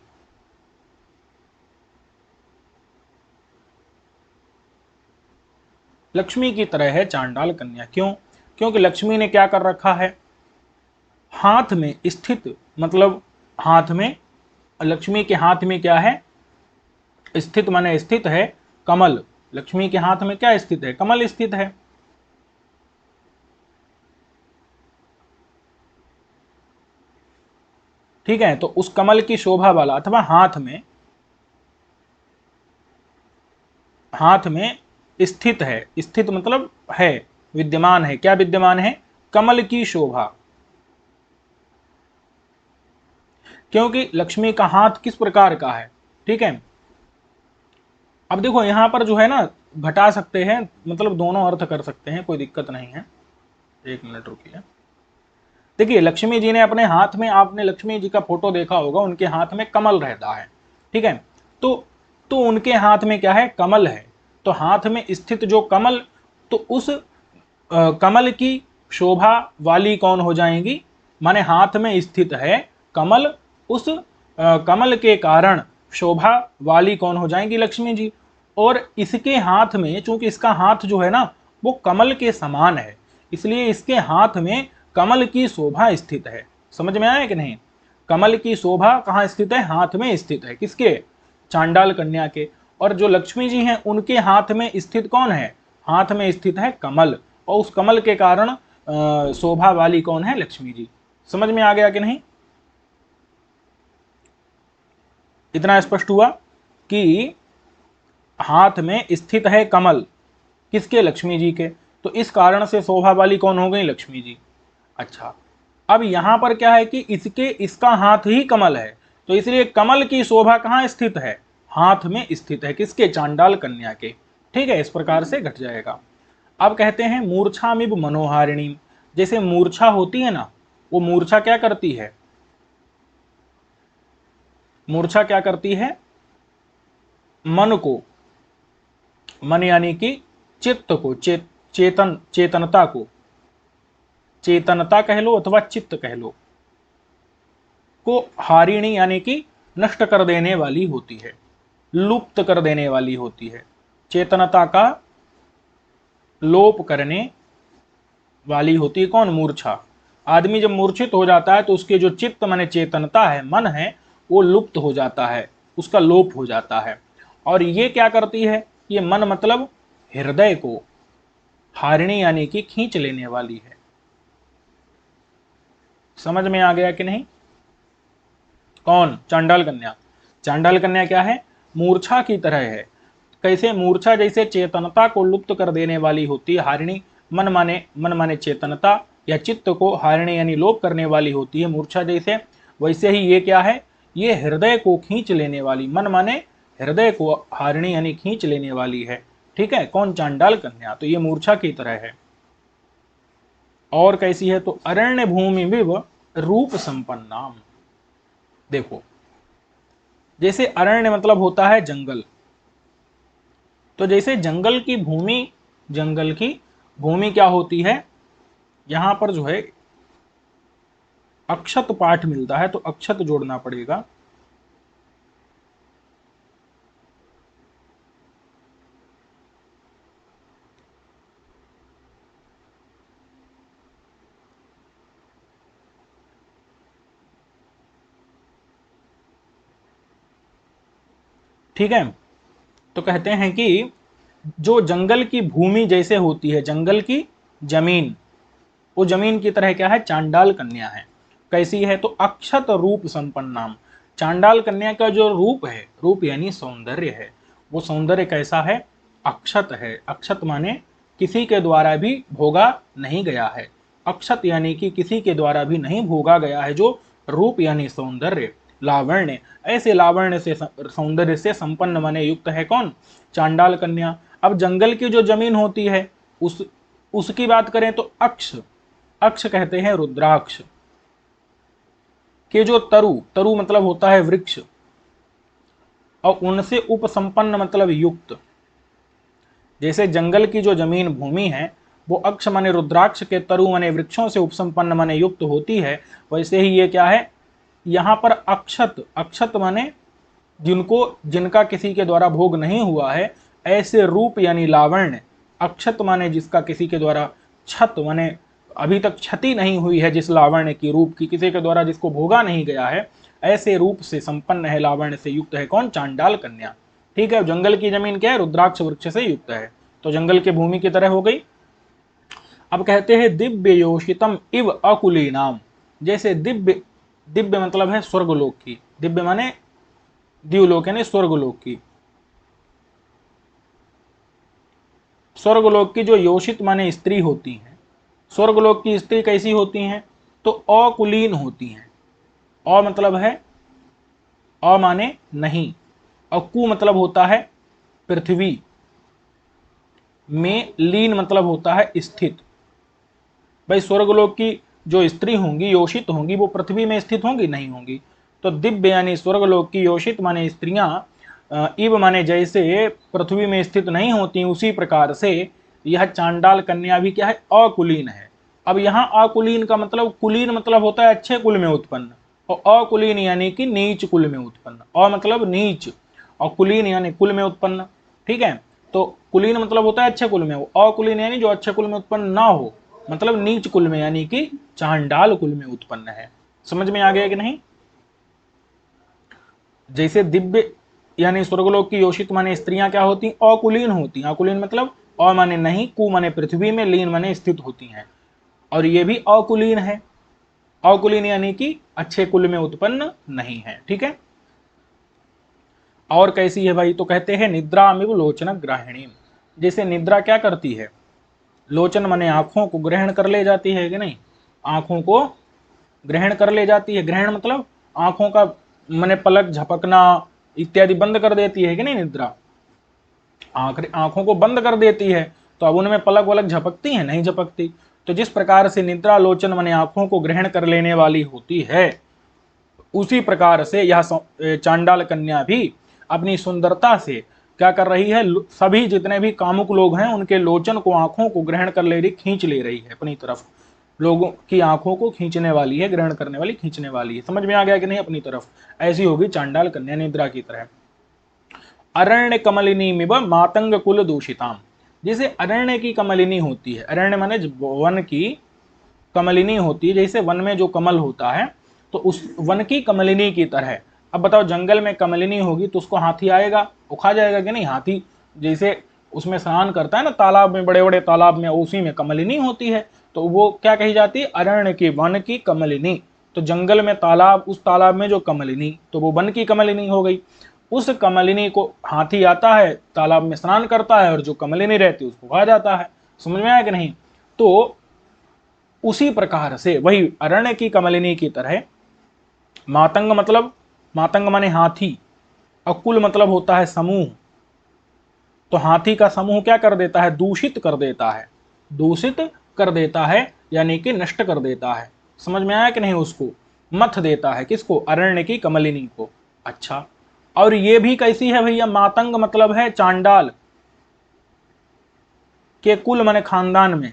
लक्ष्मी की तरह है चांडाल कन्या। क्यों, क्योंकि लक्ष्मी ने क्या कर रखा है, हाथ में स्थित, मतलब हाथ में, लक्ष्मी के हाथ में क्या है, स्थित माने स्थित है कमल। लक्ष्मी के हाथ में क्या स्थित है, कमल स्थित है। ठीक है, तो उस कमल की शोभा वाला, अथवा हाथ में स्थित है, स्थित मतलब है, विद्यमान है, क्या विद्यमान है, कमल की शोभा। क्योंकि लक्ष्मी का हाथ किस प्रकार का है। ठीक है, अब देखो यहां पर जो है ना, घटा सकते हैं, मतलब दोनों अर्थ कर सकते हैं, कोई दिक्कत नहीं है। एक मिनट रुकिए। देखिए लक्ष्मी जी ने अपने हाथ में, आपने लक्ष्मी जी का फोटो देखा होगा, उनके हाथ में कमल रहता है। ठीक है, तो उनके हाथ में क्या है, कमल है। तो हाथ में स्थित जो कमल, तो उस कमल की शोभा वाली कौन हो जाएंगी, माने हाथ में स्थित है कमल, उस कमल के कारण शोभा वाली कौन हो जाएंगी, लक्ष्मी जी। और इसके हाथ में, चूंकि इसका हाथ जो है ना वो कमल के समान है, इसलिए इसके हाथ में कमल की शोभा स्थित है। समझ में आया कि नहीं, कमल की शोभा कहाँ स्थित है, हाथ में स्थित है, किसके, चांडाल कन्या के। और जो लक्ष्मी जी हैं उनके हाथ में स्थित कौन है, हाथ में स्थित है कमल, और उस कमल के कारण शोभा वाली कौन है, लक्ष्मी जी। समझ में आ गया कि नहीं, इतना स्पष्ट हुआ कि हाथ में स्थित है कमल, किसके, लक्ष्मी जी के, तो इस कारण से शोभा वाली कौन हो गई, लक्ष्मी जी। अच्छा, अब यहां पर क्या है कि इसका हाथ ही कमल है, तो इसलिए कमल की शोभा कहां स्थित है, हाथ में स्थित है, किसके, चांडाल कन्या के। ठीक है, इस प्रकार से घट जाएगा। अब कहते हैं मूर्छामिव मनोहारिणी, जैसे मूर्छा होती है ना, वो मूर्छा क्या करती है, मूर्छा क्या करती है, मन को, मन यानी कि चित्त को, चेतनता को, चेतनता कह लो अथवा चित्त कह लो, को हारिणी यानी कि नष्ट कर देने वाली होती है, लुप्त कर देने वाली होती है, चेतनता का लोप करने वाली होती है। कौन? मूर्छा। आदमी जब मूर्छित हो जाता है तो उसके जो चित्त माने चेतनता है, मन है, वो लुप्त हो जाता है, उसका लोप हो जाता है। और ये क्या करती है? ये मन मतलब हृदय को, हारिणी यानी कि खींच लेने वाली है। समझ में आ गया कि नहीं? कौन? चांडाल कन्या। चांडाल कन्या क्या है? मूर्छा की तरह है। कैसे? मूर्छा जैसे चेतनता को लुप्त कर देने वाली होती है, हारिणी मन माने चेतनता या चित्त को, हारिणी यानी लोप करने वाली होती है मूर्छा जैसे, वैसे ही ये क्या है? ये हृदय को खींच लेने वाली, मन माने हृदय को, हारिणी यानी खींच लेने वाली है। ठीक है, कौन? चांडाल कन्या। तो ये मूर्छा की तरह है। और कैसी है? तो अरण्य भूमि विव रूप संपन्नाम। देखो, जैसे अरण्य मतलब होता है जंगल, तो जैसे जंगल की भूमि क्या होती है, यहां पर जो है अक्षत पाठ मिलता है, तो अक्षत जोड़ना पड़ेगा। ठीक है, तो कहते हैं कि जो जंगल की भूमि जैसे होती है, जंगल की जमीन, वो जमीन की तरह क्या है? चांडाल कन्या है। कैसी है? तो अक्षत रूप संपन्नाम। चांडाल कन्या का जो रूप है, रूप यानी सौंदर्य है, वो सौंदर्य कैसा है? अक्षत है। अक्षत माने किसी के द्वारा भी भोगा नहीं गया है। अक्षत यानी कि किसी के द्वारा भी नहीं भोगा गया है जो रूप यानी सौंदर्य, लावण्य, ऐसे लावण्य से, सौंदर्य से संपन्न माने युक्त है। कौन? चांडाल कन्या। अब जंगल की जो जमीन होती है, उसकी बात करें तो अक्ष, अक्ष कहते हैं रुद्राक्ष के जो तरु मतलब होता है वृक्ष, और उनसे उपसंपन्न मतलब युक्त। जैसे जंगल की जो जमीन भूमि है वो अक्ष माने रुद्राक्ष के तरु माने वृक्षों से उपसंपन्न माने युक्त होती है, वैसे ही ये क्या है? यहाँ पर अक्षत, अक्षत माने जिनका किसी के द्वारा भोग नहीं हुआ है, ऐसे रूप यानी लावण्य। अक्षत माने जिसका किसी के द्वारा क्षत माने अभी तक क्षति नहीं हुई है, जिस लावण्य की, रूप की, किसी के द्वारा जिसको भोगा नहीं गया है, ऐसे रूप से संपन्न है, लावण्य से युक्त है। कौन? चांडाल कन्या। ठीक है, जंगल की जमीन क्या है? रुद्राक्ष वृक्ष से युक्त है, तो जंगल की भूमि की तरह हो गई। अब कहते हैं दिव्य योषितम इव अकुली नाम। जैसे दिव्य, दिव्य मतलब है स्वर्गलोक की, दिव्य माने दिवलोक यानी स्वर्गलोक की, स्वर्गलोक की जो योषित माने स्त्री होती हैं, स्वर्गलोक की स्त्री कैसी होती हैं? तो अकुलीन होती हैं। अ मतलब है, अ माने नहीं, और कु मतलब होता है पृथ्वी, में लीन मतलब होता है स्थित। भाई स्वर्गलोक की जो स्त्री होंगी, योषित होंगी, वो पृथ्वी में स्थित होंगी? नहीं होंगी। तो दिव्य यानी स्वर्गलोक की योषित माने स्त्रियां इव माने जैसे पृथ्वी में स्थित नहीं होती, उसी प्रकार से यह चांडाल कन्या भी क्या है? अकुलीन है। अब यहाँ अकुलीन का मतलब, कुलीन मतलब होता है अच्छे कुल में उत्पन्न, और अकुलीन यानी कि नीच कुल में उत्पन्न। अ मतलब नीच, और कुलीन यानी कुल में उत्पन्न। ठीक है, तो कुलीन मतलब होता है अच्छे कुल में, अकुलीन यानी जो अच्छे कुल में उत्पन्न ना हो, मतलब नीच कुल में यानी कि चांडाल कुल में उत्पन्न है। समझ में आ गया कि नहीं? जैसे दिव्य यानी स्वर्गलोक की योषित माने स्त्रियां क्या होती? अकुलीन होती। अकुलीन मतलब अ माने नहीं, कु माने पृथ्वी में, लीन माने स्थित होती हैं, और ये भी अकुलीन है। अकुलीन यानी कि अच्छे कुल में उत्पन्न नहीं है। ठीक है, और कैसी है भाई? तो कहते हैं निद्रामिव लोचन ग्राहिणी। जैसे निद्रा क्या करती है? लोचन माने आंखों को ग्रहण कर ले जाती है कि नहीं? आंखों को ग्रहण कर ले जाती है। ग्रहण मतलब आंखों का माने पलक झपकना इत्यादि बंद कर देती है कि नहीं निद्रा? आंखों को बंद कर देती है, तो अब उनमें पलक वलक झपकती है? नहीं झपकती। तो जिस प्रकार से निद्रालोचन माने आंखों को ग्रहण कर लेने वाली होती है, उसी प्रकार से यह चांडाल कन्या भी अपनी सुंदरता से क्या कर रही है, सभी जितने भी कामुक लोग हैं उनके लोचन को, आंखों को ग्रहण कर ले रही, खींच ले रही है अपनी तरफ। लोगों की आंखों को खींचने वाली है, ग्रहण करने वाली, खींचने वाली है। समझ में आ गया कि नहीं? अपनी तरफ ऐसी होगी चांडाल कन्या निद्रा की तरह। अरण्य कमलिनी मिव मातंग कुल दूषिताम, जैसे अरण्य की कमलिनी होती है, अरण्य माने वन की कमलिनी होती है, जैसे वन में जो कमल होता है, तो उस वन की कमलिनी की तरह। अब बताओ, जंगल में कमलिनी होगी तो उसको हाथी आएगा, वो खा जाएगा कि नहीं? हाथी जैसे उसमें स्नान करता है ना तालाब में, बड़े बड़े तालाब में, उसी में कमलिनी होती है, तो वो क्या कही जाती है? अरण्य की, वन की कमलिनी। तो जंगल में तालाब, उस तालाब में जो कमलिनी, तो वो वन की कमलिनी हो गई। उस कमलिनी को हाथी आता है, तालाब में स्नान करता है, और जो कमलिनी रहती है उसको खा जाता है। समझ में आया कि नहीं? तो उसी प्रकार से वही अरण्य की कमलिनी की तरह मातंग, मतलब मातंग माने हाथी, और कुल मतलब होता है समूह। तो हाथी का समूह क्या कर देता है? दूषित कर देता है, दूषित कर देता है, यानी कि नष्ट कर देता है। समझ में आया कि नहीं? उसको मथ देता है, किसको? अरण्य की कमलिनी को। अच्छा, और ये भी कैसी है भैया? मातंग मतलब है चांडाल के कुल माने खानदान में,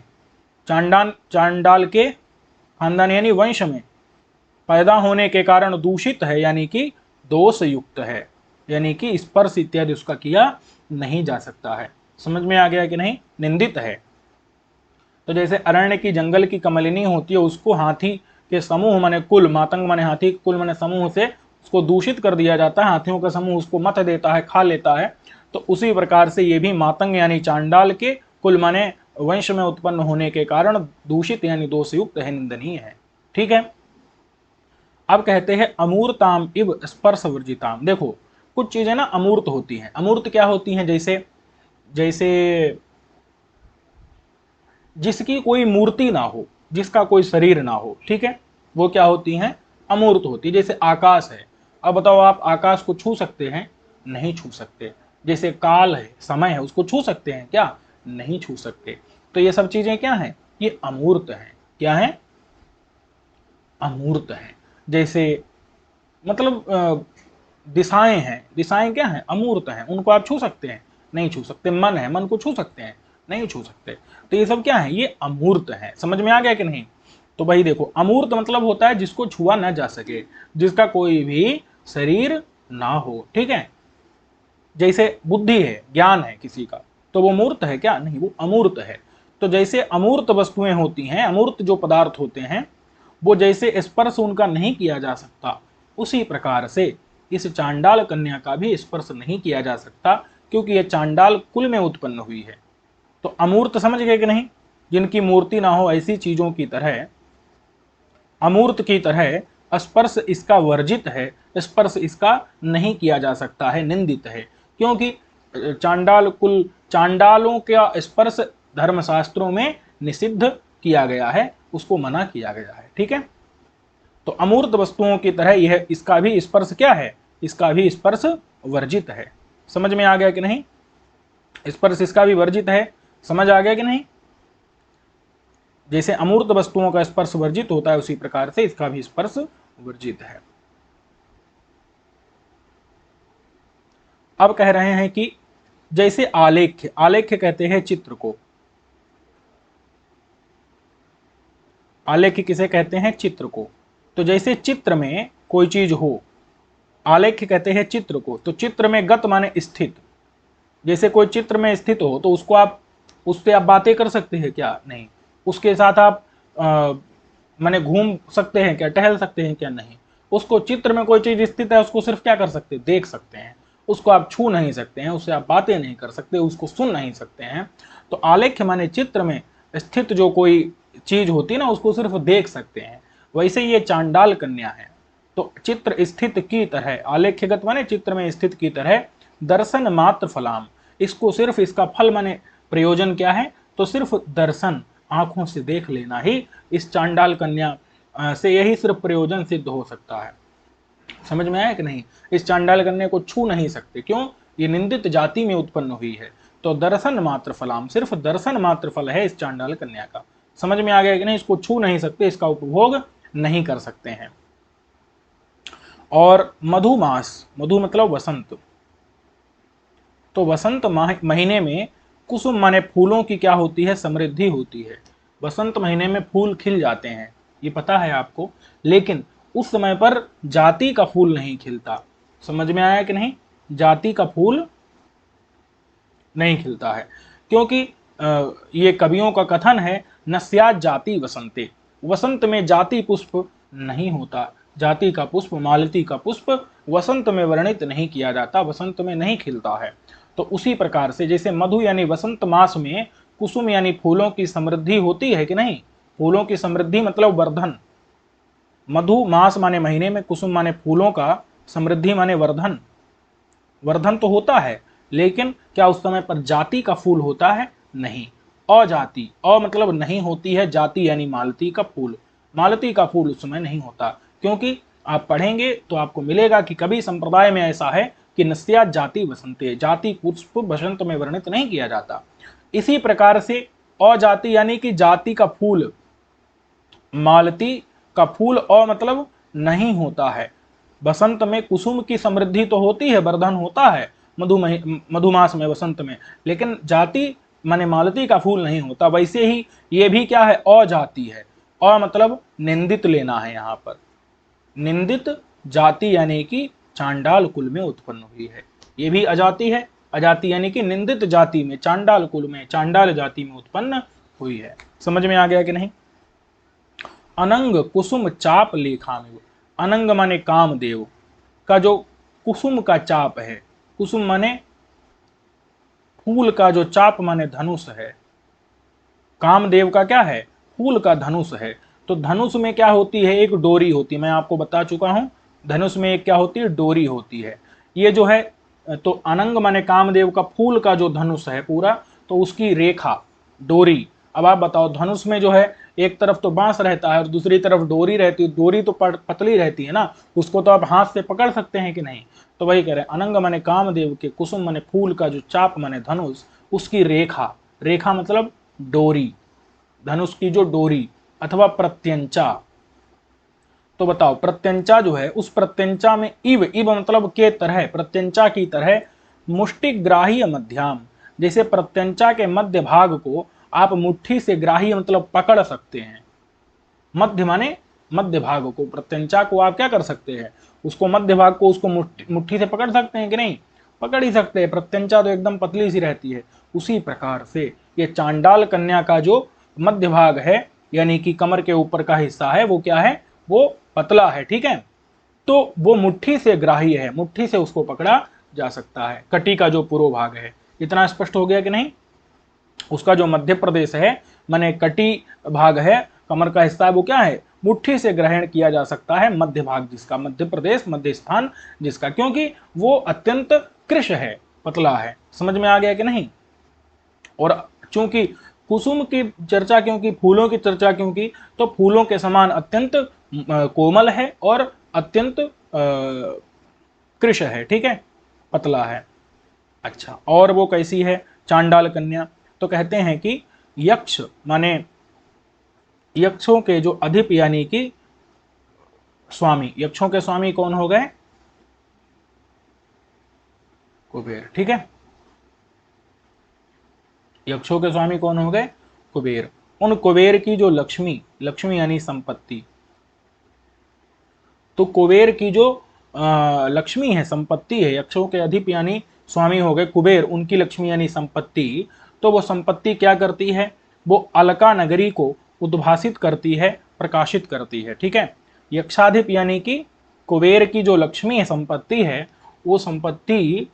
चांडाल के खानदान यानी वंश में पैदा होने के कारण दूषित है, यानी कि दोष युक्त है, यानी कि स्पर्श इत्यादि उसका किया नहीं जा सकता है। समझ में आ गया कि नहीं? निंदित है। तो जैसे अरण्य की, जंगल की कमलिनी होती है, उसको हाथी के समूह माने कुल, मातंग माने हाथी, कुल माने समूह से उसको दूषित कर दिया जाता है, हाथियों का समूह उसको मत देता है, खा लेता है। तो उसी प्रकार से ये भी मातंग यानी चांडाल के कुल माने वंश में उत्पन्न होने के कारण दूषित यानी दोषयुक्त है, निंदनीय है। ठीक है। अब कहते हैं अमूर्ताम इव स्पर्श वर्जिताम। देखो, कुछ चीजें ना अमूर्त होती हैं। अमूर्त क्या होती हैं? जैसे जैसे जिसकी कोई मूर्ति ना हो, जिसका कोई शरीर ना हो, ठीक है, वो क्या होती हैं? अमूर्त होती है। जैसे आकाश है। अब बताओ, आप आकाश को छू सकते हैं? नहीं छू सकते। जैसे काल है, समय है, उसको छू सकते हैं क्या? नहीं छू सकते। तो ये सब चीजें क्या हैं? ये अमूर्त हैं। क्या है? अमूर्त हैं। जैसे मतलब दिशाएं हैं, दिशाएं क्या हैं? अमूर्त हैं, उनको आप छू सकते हैं? नहीं छू सकते। मन है, मन को छू सकते हैं? नहीं छू सकते। तो ये सब क्या है? ये अमूर्त है। समझ में आ गया कि नहीं? तो भाई देखो, अमूर्त मतलब होता है जिसको छुआ ना जा सके, जिसका कोई भी शरीर ना हो। ठीक है। जैसे बुद्धि है, ज्ञान है किसी का, तो वो मूर्त है क्या? नहीं, वो अमूर्त है। तो जैसे अमूर्त वस्तुएं होती हैं, अमूर्त जो पदार्थ होते हैं, वो जैसे स्पर्श उनका नहीं किया जा सकता, उसी प्रकार से इस चांडाल कन्या का भी स्पर्श नहीं किया जा सकता, क्योंकि यह चांडाल कुल में उत्पन्न हुई है। तो अमूर्त समझ गए कि नहीं? जिनकी मूर्ति ना हो, ऐसी चीजों की तरह, अमूर्त की तरह स्पर्श इसका वर्जित है, स्पर्श इसका नहीं किया जा सकता है, निंदित है। क्योंकि चांडाल कुल, चांडालों का स्पर्श धर्मशास्त्रों में निषिद्ध किया गया है, उसको मना किया गया है। ठीक है। तो अमूर्त वस्तुओं की तरह यह, इसका भी स्पर्श क्या है? इसका भी स्पर्श वर्जित है। समझ में आ गया कि नहीं? स्पर्श इसका भी वर्जित है। समझ आ गया कि नहीं? जैसे अमूर्त वस्तुओं का स्पर्श वर्जित होता है, उसी प्रकार से इसका भी स्पर्श वर्जित है। अब कह रहे हैं कि जैसे आलेख्य, आलेख्य कहते हैं चित्र को। आलेख्य किसे कहते हैं? चित्र को। तो जैसे चित्र में कोई चीज हो, आलेख्य कहते हैं चित्र को। तो चित्र में गत माने स्थित। जैसे कोई चित्र में स्थित हो, तो उसको आप, उससे आप बातें कर सकते हैं क्या? नहीं। उसके साथ आप माने घूम सकते हैं क्या? टहल सकते हैं क्या? नहीं। उसको, चित्र में कोई चीज स्थित है, उसको सिर्फ क्या कर सकते हैं? देख सकते हैं। उसको आप छू नहीं सकते हैं, उससे आप बातें नहीं कर सकते, उसको सुन नहीं सकते हैं। तो आलेख्य माने चित्र में स्थित जो कोई चीज होती है ना, उसको सिर्फ देख सकते हैं। वैसे ये चांडाल कन्या है। तो चित्र स्थित की तरह, आलेख्यगत माने चित्र में स्थित की तरह, दर्शन मात्र फलाम, इसको सिर्फ, इसका फल माने प्रयोजन क्या है? तो सिर्फ दर्शन, आंखों से देख लेना ही इस चांडाल कन्या से यही सिर्फ प्रयोजन सिद्ध हो सकता है। समझ में आया कि नहीं? इस चांडाल कन्या को छू नहीं सकते। क्यों? ये निंदित जाति में उत्पन्न हुई है। तो दर्शन मात्र फलाम, सिर्फ दर्शन मात्र फल है इस चांडाल कन्या का। समझ में आ गया कि नहीं? इसको छू नहीं सकते, इसका उपभोग नहीं कर सकते हैं। और मधुमास, मधु मतलब वसंत, तो वसंत महीने में कुसुम माने फूलों की क्या होती है? समृद्धि होती है। वसंत महीने में फूल खिल जाते हैं, ये पता है आपको, लेकिन उस समय पर जाति का फूल नहीं खिलता। समझ में आया कि नहीं? जाति का फूल नहीं खिलता है, क्योंकि ये कवियों का कथन है, न स्यात् जाति वसंते, वसंत में जाति पुष्प नहीं होता। जाति का पुष्प, मालती का पुष्प वसंत में वर्णित नहीं किया जाता, वसंत में नहीं खिलता है। तो उसी प्रकार से जैसे मधु यानी वसंत मास में कुसुम यानी फूलों की समृद्धि होती है कि नहीं? फूलों की समृद्धि मतलब वर्धन। मधु मास माने महीने में, कुसुम माने फूलों का, समृद्धि माने वर्धन। वर्धन तो होता है, लेकिन क्या उस समय पर जाति का फूल होता है? नहीं। अजाति, अ मतलब नहीं होती है, जाति यानी मालती का फूल, मालती का फूल उस समय नहीं होता। क्योंकि आप पढ़ेंगे तो आपको मिलेगा कि कभी संप्रदाय में ऐसा है कि न स्यात् जाति वसंते, जाति पुष्प वसंत में वर्णित नहीं किया जाता। इसी प्रकार से अजाति यानी कि जाति का फूल, मालती का फूल अ मतलब नहीं होता है। बसंत में कुसुम की समृद्धि तो होती है, वर्धन होता है मधुमास में, वसंत में, लेकिन जाति माने मालती का फूल नहीं होता। वैसे ही ये भी क्या है? अजाति है। अ मतलब निंदित लेना है यहाँ पर, निंदित जाति यानी कि चांडाल कुल में उत्पन्न हुई है। ये भी अजाति है, अजाति यानी कि निंदित जाति में, चांडाल कुल में, चांडाल जाति में उत्पन्न हुई है। समझ में आ गया कि नहीं? अनंग कुसुम चाप लेखा में, अनंग माने कामदेव का जो कुसुम का चाप है, कुसुम माने फूल का, जो चाप माने धनुष है, कामदेव का क्या है? फूल का धनुष है। तो धनुष में क्या होती है? एक डोरी होती है, मैं आपको बता चुका हूं, धनुष में एक क्या होती है? डोरी होती है। ये जो है, तो अनंग माने कामदेव का फूल का जो धनुष है पूरा, तो उसकी रेखा, डोरी। अब आप बताओ, धनुष में जो है एक तरफ तो बांस रहता है और दूसरी तरफ डोरी रहती है, डोरी तो पतली रहती है ना, उसको तो आप हाथ से पकड़ सकते हैं कि नहीं? तो वही कह रहे हैं, अनंग माने कामदेव के, कुसुम माने फूल का, जो चाप माने धनुष, उसकी रेखा, रेखा मतलब डोरी, धनुष की जो डोरी अथवा प्रत्यंचा। तो बताओ, प्रत्यंचा जो है, उस प्रत्यंचा में इव, इव मतलब के तरह, प्रत्यंचा की तरह, मुष्टिग्राह्य मध्याम, जैसे प्रत्यंचा के मध्य भाग को आप मुट्ठी से, ग्राह्य मतलब पकड़ सकते हैं, मध्य माने मध्य भाग को, प्रत्यंचा को आप क्या कर सकते हैं? उसको मध्य भाग को, उसको मुट्ठी से पकड़ सकते हैं कि नहीं? पकड़ ही सकते हैं, प्रत्यंचा तो एकदम पतली सी रहती है। उसी प्रकार से ये चांडाल कन्या का जो मध्य भाग है, यानी कि कमर के ऊपर का हिस्सा है, वो क्या है? वो पतला है, ठीक है? तो वो मुट्ठी से ग्राह्य है, मुट्ठी से उसको पकड़ा जा सकता है। कटी का जो पूर्व भाग है, इतना स्पष्ट हो गया कि नहीं? उसका जो मध्य प्रदेश है, माने कटी भाग है, कमर का हिस्सा है, वो क्या है? मुट्ठी से ग्रहण किया जा सकता है, मध्य भाग जिसका, मध्य प्रदेश, मध्य स्थान जिसका, क्योंकि वो अत्यंत कृश है, पतला है। समझ में आ गया कि नहीं? और चूंकि कुसुम की चर्चा क्यों की, फूलों की चर्चा क्यों की, तो फूलों के समान अत्यंत कोमल है और अत्यंत कृश है, ठीक है, पतला है। अच्छा, और वो कैसी है चांडाल कन्या? तो कहते हैं कि यक्ष माने यक्षों के जो अधिप यानी कि स्वामी, यक्षों के स्वामी कौन हो गए? कुबेर, ठीक है, यक्षों के स्वामी कौन हो गए? कुबेर। उन कुबेर की जो लक्ष्मी, लक्ष्मी यानी संपत्ति, तो कुबेर की जो लक्ष्मी है, संपत्ति है, यक्षों के अधिप यानी स्वामी हो गए कुबेर, उनकी लक्ष्मी यानी संपत्ति, तो वो संपत्ति क्या करती है? वो अलका नगरी को उद्भासित करती है, प्रकाशित करती है, ठीक है। यक्षाधिप यानी कि कुबेर की जो लक्ष्मी है, संपत्ति है, वो संपत्ति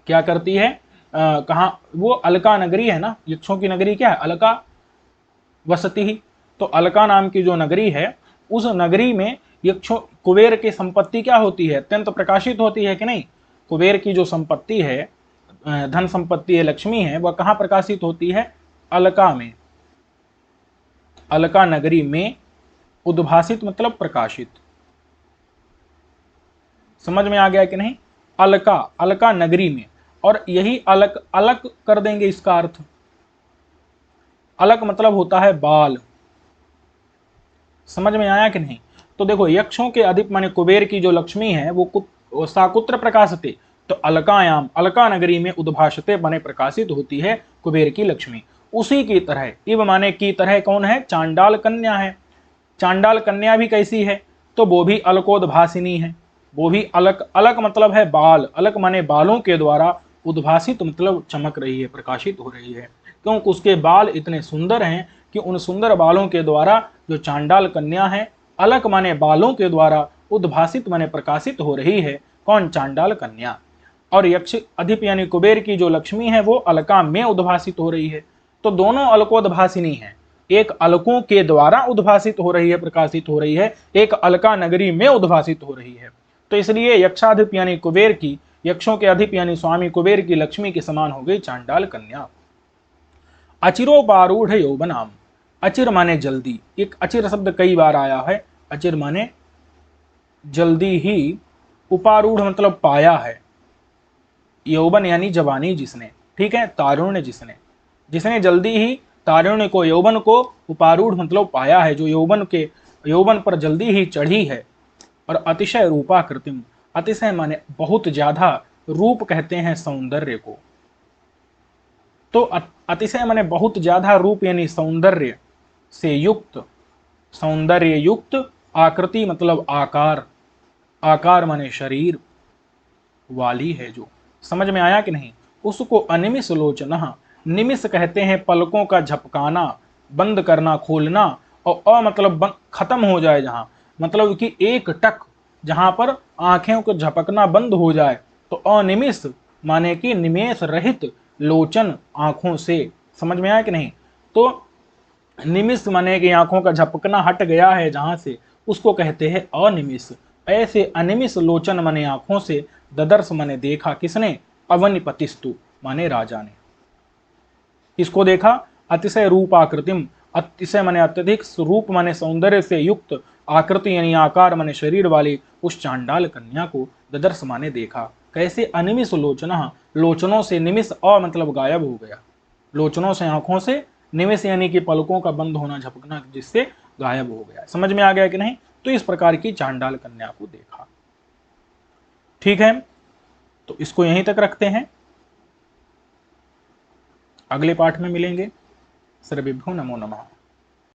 क्या करती है? कहाँ? वो अलका नगरी है ना, यक्षों की नगरी क्या है? अलका वसती ही। तो अलका नाम की जो नगरी है, उस नगरी में यक्षों, कुबेर की संपत्ति क्या होती है? अत्यंत प्रकाशित होती है कि नहीं? कुबेर की जो संपत्ति है, धन संपत्ति है, लक्ष्मी है, वह कहाँ प्रकाशित होती है? अलका में, अलका नगरी में। उद्भासित मतलब प्रकाशित। समझ में आ गया कि नहीं? अलका, अलका नगरी में, और यही अलक, अलक कर देंगे इसका अर्थ। अलक मतलब होता है बाल। समझ में आया कि नहीं? तो देखो, यक्षों के अधिप माने कुबेर की जो लक्ष्मी है वो साकुत्र प्रकाशते, तो अलकायाम, अलका नगरी में उद्भाषते बने प्रकाशित होती है कुबेर की लक्ष्मी। उसी की तरह, इव माने की तरह कौन है? चांडाल कन्या है। चांडाल कन्या भी कैसी है? तो वो भी अलकोद्भासिनी है। वो भी अलक, अलक मतलब है बाल, अलक माने बालों के द्वारा, उद्भासित मतलब चमक रही है, प्रकाशित हो रही है। क्योंकि उसके बाल इतने सुंदर हैं कि उन सुंदर बालों के द्वारा जो चांडाल कन्या है, अलक माने बालों के द्वारा, उद्भासित माने प्रकाशित हो रही है। कौन? चांडाल कन्या। और यक्ष अधिप यानी कुबेर की जो लक्ष्मी है वो अलका में उद्भासित हो रही है। तो दोनों अलकोद्भासिनी है, एक अलकों के द्वारा उद्भासित हो रही है, प्रकाशित हो रही है, एक अलका नगरी में उद्भासित हो रही है। तो इसलिए यक्षाधिप यानी कुबेर की, यक्षों के अधिप यानी स्वामी कुबेर की लक्ष्मी के समान हो गई चांडाल कन्या। अचिरोपारूढ़ यौवनाम, अचिर माने जल्दी, एक अचिर शब्द कई बार आया है। अचिर माने जल्दी ही, उपारूढ़ मतलब पाया है, यौवन यानी जवानी जिसने, ठीक है, तारुण्य जिसने, जिसने जल्दी ही तारुण्य को, यौवन को, उपारूढ़ मतलब पाया है, जो यौवन पर जल्दी ही चढ़ी है। और अतिशय रूपाकृतिम, अतिशय माने बहुत ज्यादा, रूप कहते हैं सौंदर्य को। तो अतिशय माने बहुत ज्यादा, रूप यानी सौंदर्य से युक्त, सौंदर्य युक्त, आकृति मतलब आकार, आकार माने शरीर वाली है जो। समझ में आया कि नहीं? उसको अनिमिष लोचना, निमिष कहते हैं पलकों का झपकाना, बंद करना, खोलना। और अ मतलब खत्म हो जाए जहां, मतलब कि एक टक जहां पर आंखें को झपकना बंद हो जाए, तो अनिमिष माने कि निमेष रहित, लोचन आंखों से। समझ में आया कि नहीं? तो निमिष माने कि आंखों का झपकना हट गया है जहां से, उसको कहते हैं अनिमिष। ऐसे अनिमिष लोचन माने आंखों से, ददर्श माने देखा, किसने? अवनिपतिस्तु माने राजा ने। किसको देखा? अतिशय रूप आकृतिम, अतिशय माने अत्यधिक, रूप माने सौंदर्य से युक्त, आकृति यानी आकार माने शरीर वाली उस चांडाल कन्या को ददर्श माने देखा। कैसे? अनिमिष लोचना, लोचनों से, निमिष अ मतलब गायब हो गया, लोचनों से आंखों से, निमिष यानी कि पलकों का बंद होना, झपकना, जिससे गायब हो गया। समझ में आ गया कि नहीं? तो इस प्रकार की चांडाल कन्या को देखा। ठीक है, तो इसको यहीं तक रखते हैं, अगले पाठ में मिलेंगे। सर्वेभ्यो नमो नमः।